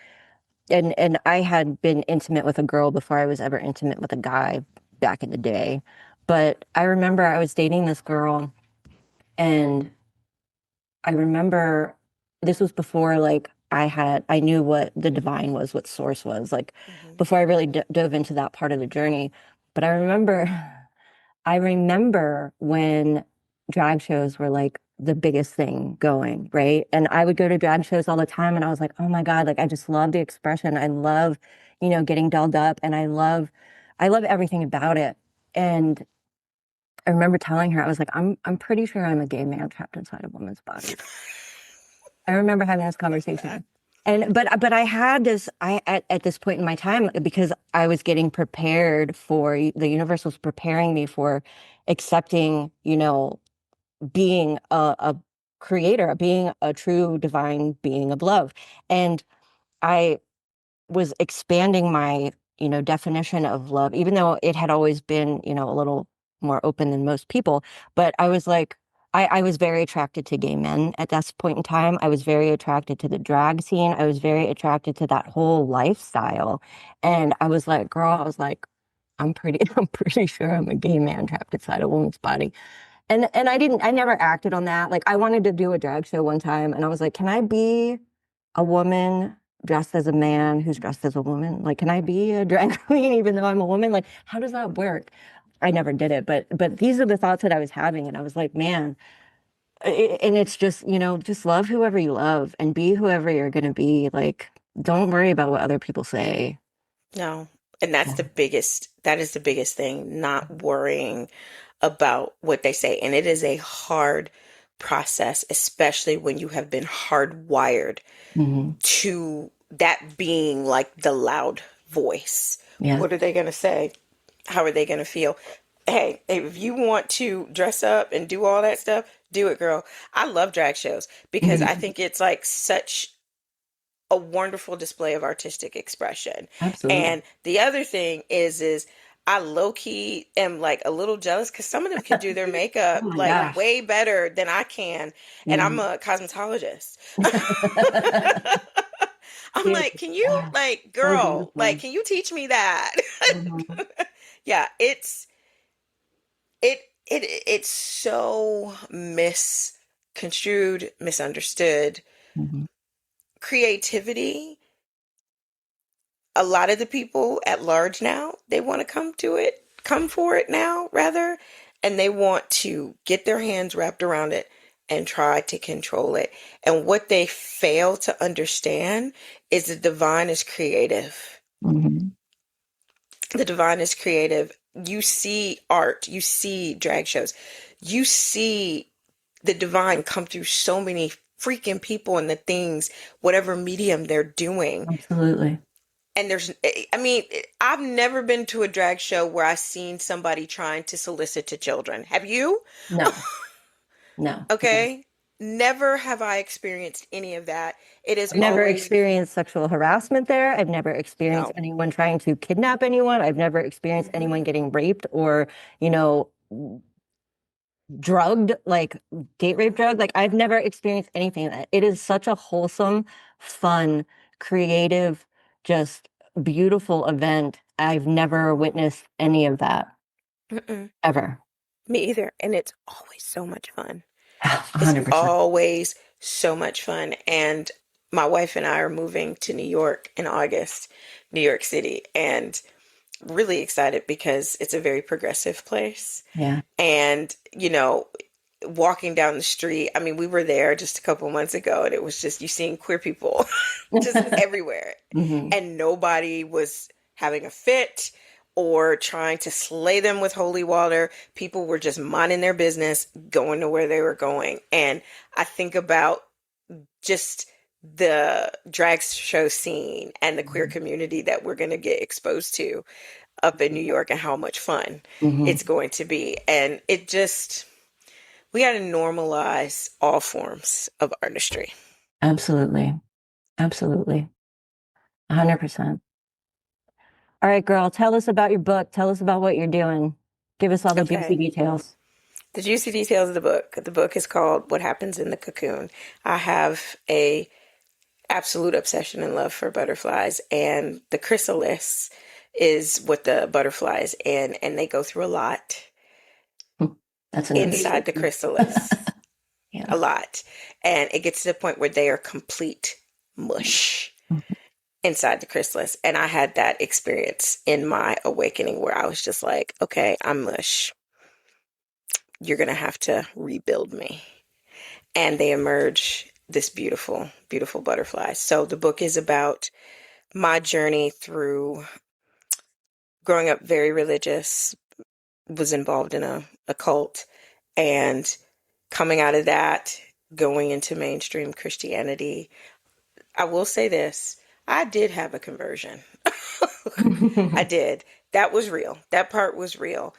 S1: and I had been intimate with a girl before I was ever intimate with a guy back in the day. But I remember I was dating this girl, and I remember this was before like I knew what the divine was, what source was, like before I really dove into that part of the journey. But I remember when drag shows were like the biggest thing going, right? And I would go to drag shows all the time, and I was like, oh my God, like I just love the expression. I love, getting dolled up, and I love everything about it. And I remember telling her, I was like, I'm pretty sure I'm a gay man trapped inside a woman's body. I remember having this conversation. But I had this, at this point in my time, because I was getting prepared for, the universe was preparing me for accepting, being a creator, being a true divine being of love. And I was expanding my, definition of love, even though it had always been, a little more open than most people. But I was like, I was very attracted to gay men at this point in time. I was very attracted to the drag scene. I was very attracted to that whole lifestyle. And I was like, girl, I'm pretty sure I'm a gay man trapped inside a woman's body. And I never acted on that. Like I wanted to do a drag show one time, and I was like, can I be a woman dressed as a man who's dressed as a woman? Like, can I be a drag queen even though I'm a woman? Like, how does that work? I never did it, but these are the thoughts that I was having, and I was like, man, and it's just, just love whoever you love and be whoever you're going to be. Like, don't worry about what other people say.
S2: No. And that is the biggest thing, not worrying about what they say. And it is a hard process, especially when you have been hardwired to that being like the loud voice.
S1: Yeah.
S2: What are they going to say? how are they going to feel? Hey, if you want to dress up and do all that stuff, do it, girl. I love drag shows because I
S1: Mhm.
S2: think it's like such a wonderful display of artistic expression.
S1: Absolutely.
S2: And the other thing is I low key am like a little jealous because some of them can do their
S1: Oh
S2: makeup
S1: my
S2: like
S1: gosh.
S2: way better than I can. And I'm
S1: Mhm.
S2: a cosmetologist. I'm
S1: Dude,
S2: like, can you
S1: oh,
S2: like,
S1: so
S2: girl, like,
S1: beautiful.
S2: can you teach me that?
S1: Mhm.
S2: Yeah, it's so misconstrued, misunderstood.
S1: Mhm.
S2: Creativity, a lot of the people at large now, they want to come for it now, rather, and they want to get their hands wrapped around it and try to control it. And what they fail to understand is the divine is creative.
S1: Mhm.
S2: The divine is creative. You see art, you see drag shows, you see the divine come through so many freaking people and the things, whatever medium they're doing.
S1: Absolutely.
S2: And I mean, I've never been to a drag show where I've seen somebody trying to solicit to children. Have you?
S1: No, no.
S2: Okay. Never have I experienced any of that. It is
S1: I've never
S2: always,
S1: experienced sexual harassment there. I've never experienced
S2: no.
S1: anyone trying to kidnap anyone. I've never experienced
S2: Hmm.
S1: anyone getting raped or, you know, drugged, like date rape drug. Like I've never experienced anything of that. It is such a wholesome, fun, creative, just beautiful event. I've never witnessed any of that
S2: Mm-mm.
S1: ever.
S2: Me either. And it's always so much fun. It's
S1: 100%.
S2: always so much fun. And my wife and I are moving to New York in August, New York City, and really excited because it's a very progressive place.
S1: Yeah.
S2: And, walking down the street, I mean, we were there just a couple months ago and it was just you seeing queer people just everywhere.
S1: Hmm.
S2: And nobody was having a fit or trying to slay them with holy water. People were just minding their business, going to where they were going. And I think about just the drag show scene and the queer community that we're going to get exposed to up in New York and how much fun
S1: Hmm.
S2: it's going to be. And we got to normalize all forms of artistry.
S1: Absolutely. Absolutely. 100%. All right, girl, tell us about your book. Tell us about what you're doing. Give us all the juicy
S2: Okay.
S1: details.
S2: The juicy details of the book. The book is called What Happens in the Cocoon. I have a absolute obsession and love for butterflies, and the chrysalis is what the butterflies in, and they go through a lot
S1: Hmm. That's an
S2: inside the
S1: understatement.
S2: chrysalis.
S1: Yeah.
S2: A lot. And it gets to the point where they are complete mush inside the chrysalis. And I had that experience in my awakening where I was just like, okay, I'm mush. You're going to have to rebuild me. And they emerge this beautiful, beautiful butterfly. So the book is about my journey through growing up very religious, was involved in a cult, and coming out of that, going into mainstream Christianity. I will say this. I did have a conversion. I did. That was real. That part was real.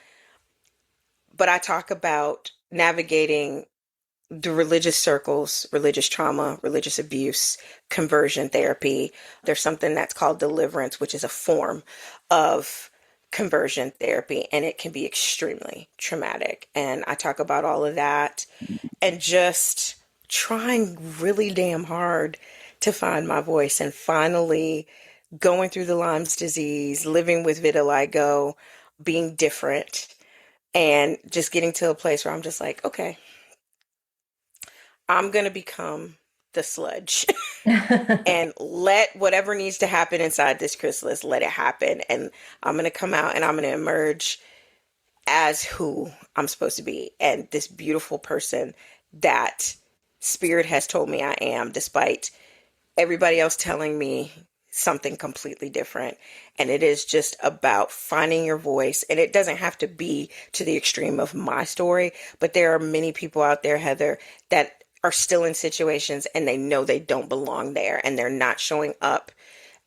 S2: But I talk about navigating the religious circles, religious trauma, religious abuse, conversion therapy. There's something that's called deliverance, which is a form of conversion therapy, and it can be extremely traumatic. And I talk about all of that and just trying really damn hard to find my voice and finally going through the Lyme's disease, living with vitiligo, being different, and just getting to a place where I'm just like, okay, I'm going to become the sludge and let whatever needs to happen inside this chrysalis, let it happen. And I'm going to come out and I'm going to emerge as who I'm supposed to be and this beautiful person that spirit has told me I am, despite everybody else telling me something completely different. And it is just about finding your voice. And it doesn't have to be to the extreme of my story, but there are many people out there, Heather, that are still in situations and they know they don't belong there and they're not showing up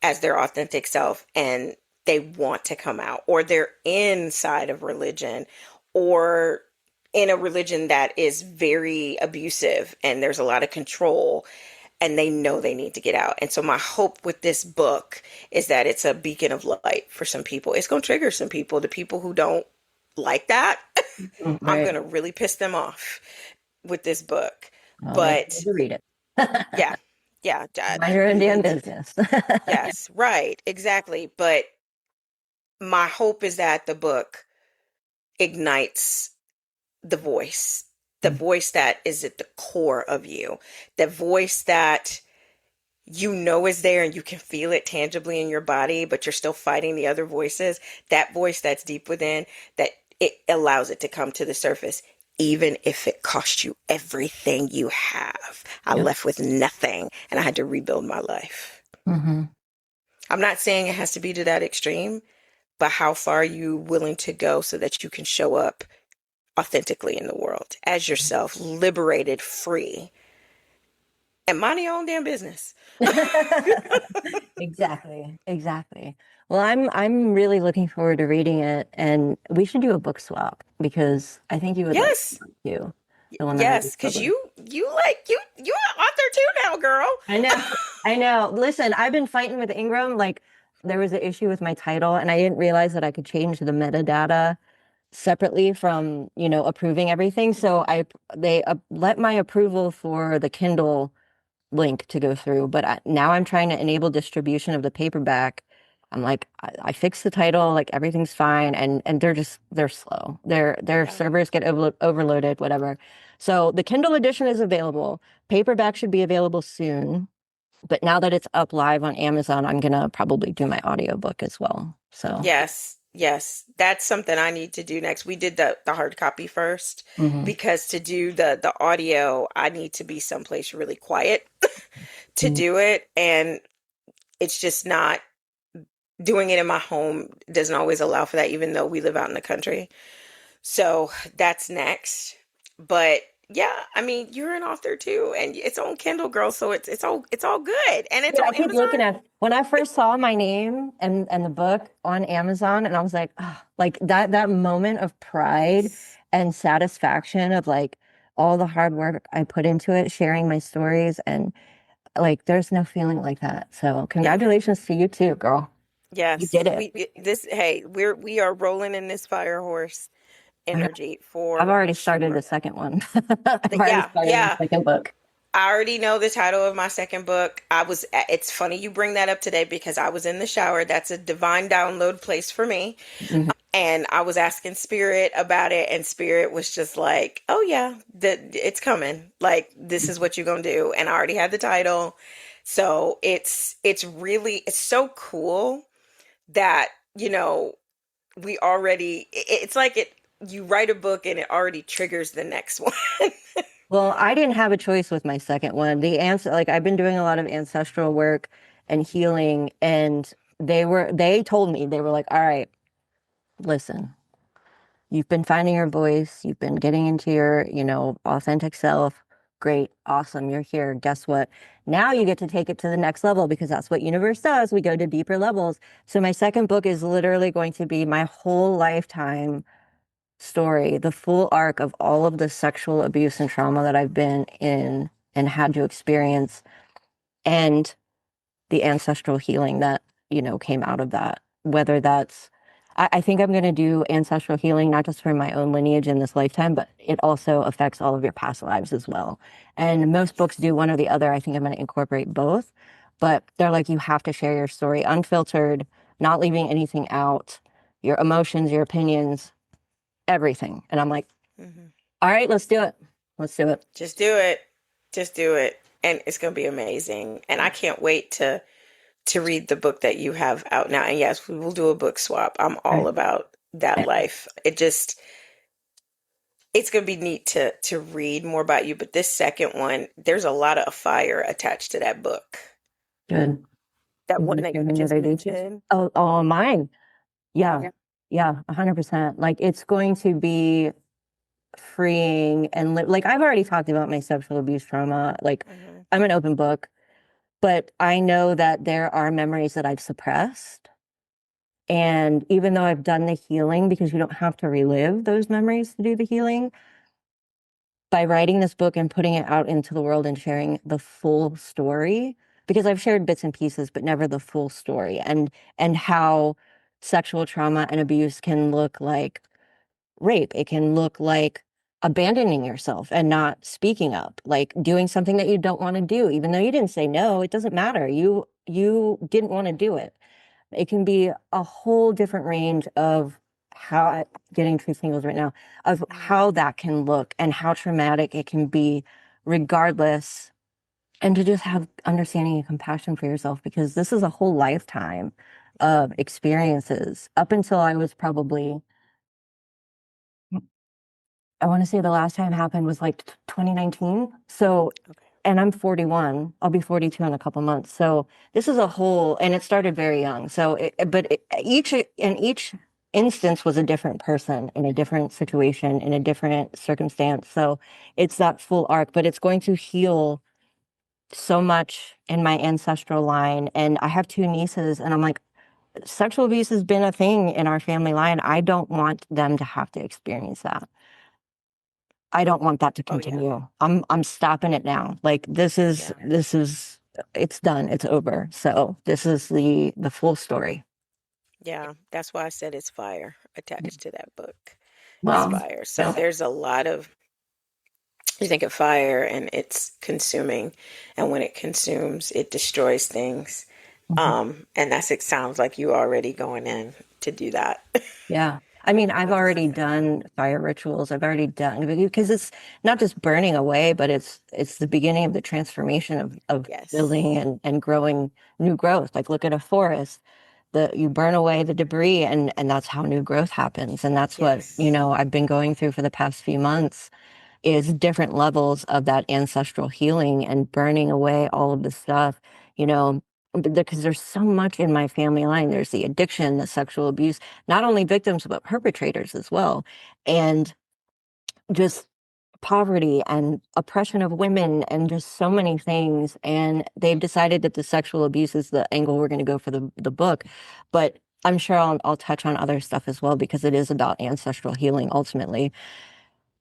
S2: as their authentic self. And they want to come out, or they're inside of religion, or in a religion that is very abusive and there's a lot of control, and they know they need to get out. And so my hope with this book is that it's a beacon of light for some people. It's going to trigger some people, the people who don't like that. I'm
S1: Right.
S2: going to really piss them off with this book.
S1: Well, they
S2: But
S1: need to read it.
S2: yeah, yeah,
S1: Mind your own damn business.
S2: yes, right, exactly. But my hope is that the book ignites the voice that is at the core of you, the voice that you know is there and you can feel it tangibly in your body, but you're still fighting the other voices. That voice that's deep within, that it allows it to come to the surface, even if it cost you everything you have. I
S1: Yep.
S2: left with nothing and I had to rebuild my life.
S1: Mm-hmm.
S2: I'm not saying it has to be to that extreme, but how far are you willing to go so that you can show up authentically in the world as yourself, liberated, free, and mind your own damn business.
S1: Exactly. Exactly. Well, I'm really looking forward to reading it, and we should do a book swap because I think you would like
S2: Yes.
S1: it too. The one that I
S2: Yes,
S1: just
S2: because
S1: published.
S2: you're an author too now, girl.
S1: I know. I know. Listen, I've been fighting with Ingram. Like, there was an issue with my title, and I didn't realize that I could change the metadata separately from, approving everything. So they let my approval for the Kindle link to go through, but now I'm trying to enable distribution of the paperback. I'm like, I fixed the title, like everything's fine, and they're slow. Their
S2: Yeah.
S1: servers get overloaded, whatever. So the Kindle edition is available. Paperback should be available soon. But now that it's up live on Amazon, I'm gonna probably do my audiobook as well. So,
S2: Yes, yes. That's something I need to do next. We did the hard copy first
S1: mhm.
S2: because to do the audio, I need to be someplace really quiet to
S1: Mhm.
S2: do it. And it's just not doing it in my home doesn't always allow for that, even though we live out in the country. So that's next. But yeah, I mean, you're an author too, and it's on Kindle, girl. So it's all good, and it's
S1: Dude, I
S2: on
S1: keep
S2: Amazon.
S1: looking at when I first saw my name and the book on Amazon, and I was like, "Ah," like that moment of pride
S2: Yes.
S1: and satisfaction of like all the hard work I put into it, sharing my stories, and like there's no feeling like that. So
S2: Yeah.
S1: congratulations to you too, girl. You
S2: Yes.
S1: did it.
S2: We are rolling in this fire horse energy
S1: I've
S2: for
S1: already started the
S2: sure.
S1: second one. I've already
S2: Yeah,
S1: started the
S2: yeah.
S1: second book.
S2: I already know the title of my second book. It's funny you bring that up today because I was in the shower. That's a divine download place for me.
S1: Mhm.
S2: And I was asking Spirit about it, and Spirit was just like, "Oh yeah, it's coming. Like this is what you're gonna do." And I already had the title, so it's so cool that it's like it you write a book and it already triggers the next one.
S1: Well, I didn't have a choice with my second one. The answer, like I've been doing a lot of ancestral work and healing, and they told me, they were like, all right, listen, you've been finding your voice, you've been getting into your, authentic self. Great, awesome, you're here. Guess what? Now you get to take it to the next level because that's what universe does. We go to deeper levels. So my second book is literally going to be my whole lifetime story, the full arc of all of the sexual abuse and trauma that I've been in and had to experience, and the ancestral healing that, came out of that. Whether that's, I think I'm going to do ancestral healing, not just for my own lineage in this lifetime, but it also affects all of your past lives as well. And most books do one or the other. I think I'm going to incorporate both, but they're like, you have to share your story unfiltered, not leaving anything out, your emotions, your opinions, everything. And I'm like,
S2: Mhm.
S1: all right, let's do it. Let's do it.
S2: Just do it. Just do it. And it's going to be amazing. And I can't wait to read the book that you have out now. And yes, we will do a book swap. I'm all
S1: Right.
S2: about that life. It's going to be neat to read more about you, but this second one, there's a lot of fire attached to that book.
S1: Good.
S2: That
S1: You
S2: one
S1: want to
S2: that
S1: share
S2: you
S1: any
S2: just
S1: other details?
S2: mentioned.
S1: Oh, mine. Yeah.
S2: Yeah.
S1: Yeah. 100%. Like it's going to be freeing and like I've already talked about my sexual abuse trauma. Like
S2: Mhm.
S1: I'm an open book, but I know that there are memories that I've suppressed And even though I've done the healing, because you don't have to relive those memories to do the healing, by writing this book and putting it out into the world and sharing the full story, because I've shared bits and pieces, but never the full story, and how sexual trauma and abuse can look like rape. It can look like abandoning yourself and not speaking up, like doing something that you don't want to do, even though you didn't say no. It doesn't matter. You didn't want to do it. It can be a whole different range of how getting true singles right now, of how
S2: Mm.
S1: that can look and how traumatic it can be, regardless. And to just have understanding and compassion for yourself, because this is a whole lifetime
S2: Yeah.
S1: of experiences. Up until I was probably, I want to say the last time happened was like 2019. So,
S2: Okay.
S1: and I'm 41. I'll be 42 in a couple months. So this is a whole, and it started very young. So, each instance was a different person in a different situation, in a different circumstance. So it's that full arc, but it's going to heal so much in my ancestral line. And I have two nieces, and I'm like, sexual abuse has been a thing in our family line. I don't want them to have to experience that. I don't want that to
S2: Oh yeah.
S1: continue. I'm stopping it now. Like
S2: Yeah.
S1: this is it's done. It's over. So this is the full story.
S2: Yeah. That's why I said it's fire attached to that book. It's
S1: Well,
S2: fire. So there's a lot of, you think of fire and it's consuming, and when it consumes, it destroys things.
S1: mhm.
S2: And it sounds like you already going in to do that.
S1: Yeah. I mean, I've
S2: Which is
S1: already
S2: exciting.
S1: done fire rituals. I've already done, because it's not just burning away, but it's the beginning of the transformation of building
S2: Yes.
S1: and growing new growth. Like look at a forest. You burn away the debris, and that's how new growth happens. And that's what,
S2: Yes.
S1: I've been going through for the past few months, is different levels of that ancestral healing and burning away all of the stuff, you know, because there's so much in my family line. There's the addiction, the sexual abuse, not only victims, but perpetrators as well. And just poverty and oppression of women and just so many things. And they've decided that the sexual abuse is the angle we're going to go for the book. But I'm sure I'll touch on other stuff as well, because it is about ancestral healing ultimately.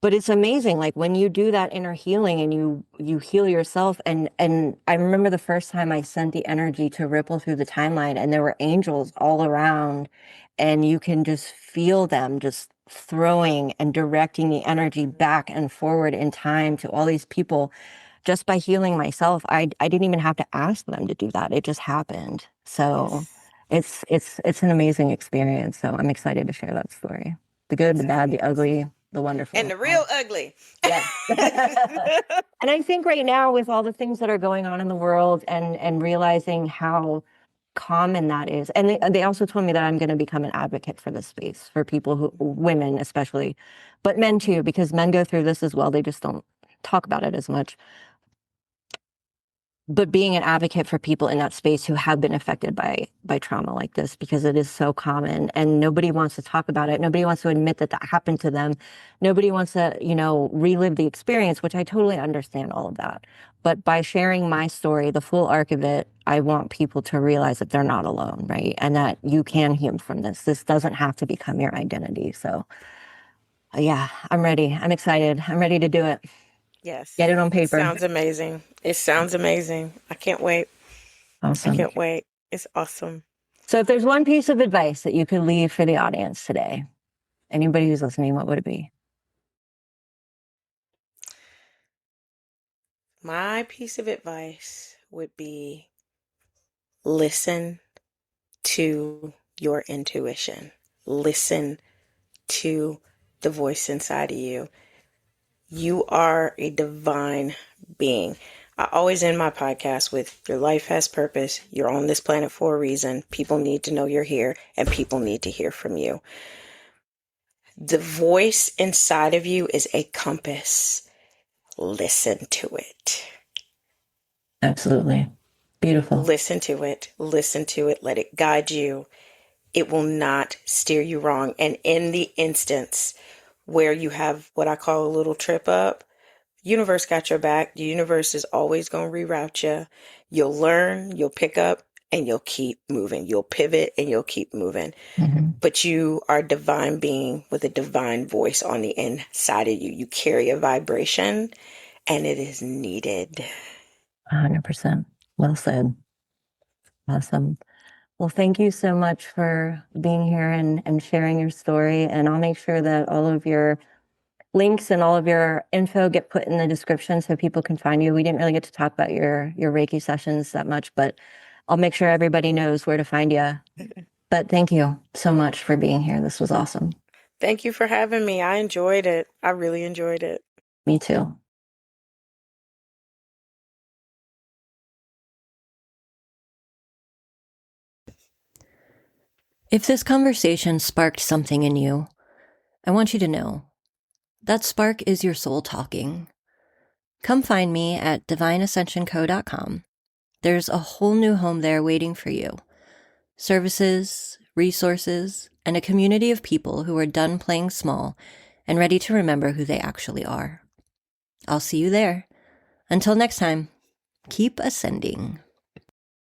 S1: But it's amazing, like when you do that inner healing and you heal yourself. And I remember the first time I sent the energy to ripple through the timeline, and there were angels all around, and you can just feel them just throwing and directing the energy back and forward in time to all these people. Just by healing myself, I didn't even have to ask them to do that. It just happened. So
S2: Yes.
S1: it's an amazing experience. So I'm excited to share that story. The good, the bad, the
S2: Yes.
S1: ugly, the
S2: And
S1: wonderful.
S2: the real ugly.
S1: Yes. And I think right now, with all the things that are going on in the world, and realizing how common that is. And they also told me that I'm going to become an advocate for this space, for people who, women especially, but men too, because men go through this as well. They just don't talk about it as much. But being an advocate for people in that space who have been affected by trauma like this, because it is so common and nobody wants to talk about it. Nobody wants to admit that that happened to them. Nobody wants to, relive the experience, which I totally understand all of that. But by sharing my story, the full arc of it, I want people to realize that they're not alone, right? And that you can heal from this. This doesn't have to become your identity. So, yeah, I'm ready. I'm excited. I'm ready to do it. Get
S2: Yes.
S1: it on
S2: It
S1: paper.
S2: sounds amazing. It sounds amazing. I can't wait. I
S1: Awesome.
S2: can't wait. It's awesome.
S1: So if there's one piece of advice that you could leave for the audience today, anybody who's listening, what would it be?
S2: My piece of advice would be listen to your intuition. Listen to the voice inside of you. You are a divine being. I always end my podcast with your life has purpose. You're on this planet for a reason. People need to know you're here, and people need to hear from you. The voice inside of you is a compass. Listen to it.
S1: Absolutely. Beautiful.
S2: Listen to it. Listen to it. Let it guide you. It will not steer you wrong. And in the instance where you have what I call a little trip up, universe got your back. The universe is always going to reroute you. You'll learn, you'll pick up, and you'll keep moving. You'll pivot and you'll keep moving.
S1: Mm-hmm.
S2: But you are a divine being with a divine voice on the inside of you. You carry a vibration, and it is needed.
S1: 100%. Well said. Awesome. Well, thank you so much for being here and sharing your story. And I'll make sure that all of your links and all of your info get put in the description so people can find you. We didn't really get to talk about your Reiki sessions that much, but I'll make sure everybody knows where to find you. But thank you so much for being here. This was awesome.
S2: Thank you for having me. I enjoyed it. I really enjoyed it.
S1: Me too. If this conversation sparked something in you, I want you to know that spark is your soul talking. Come find me at divineascensionco.com. There's a whole new home there waiting for you. Services, resources, and a community of people who are done playing small and ready to remember who they actually are. I'll see you there. Until next time, keep ascending.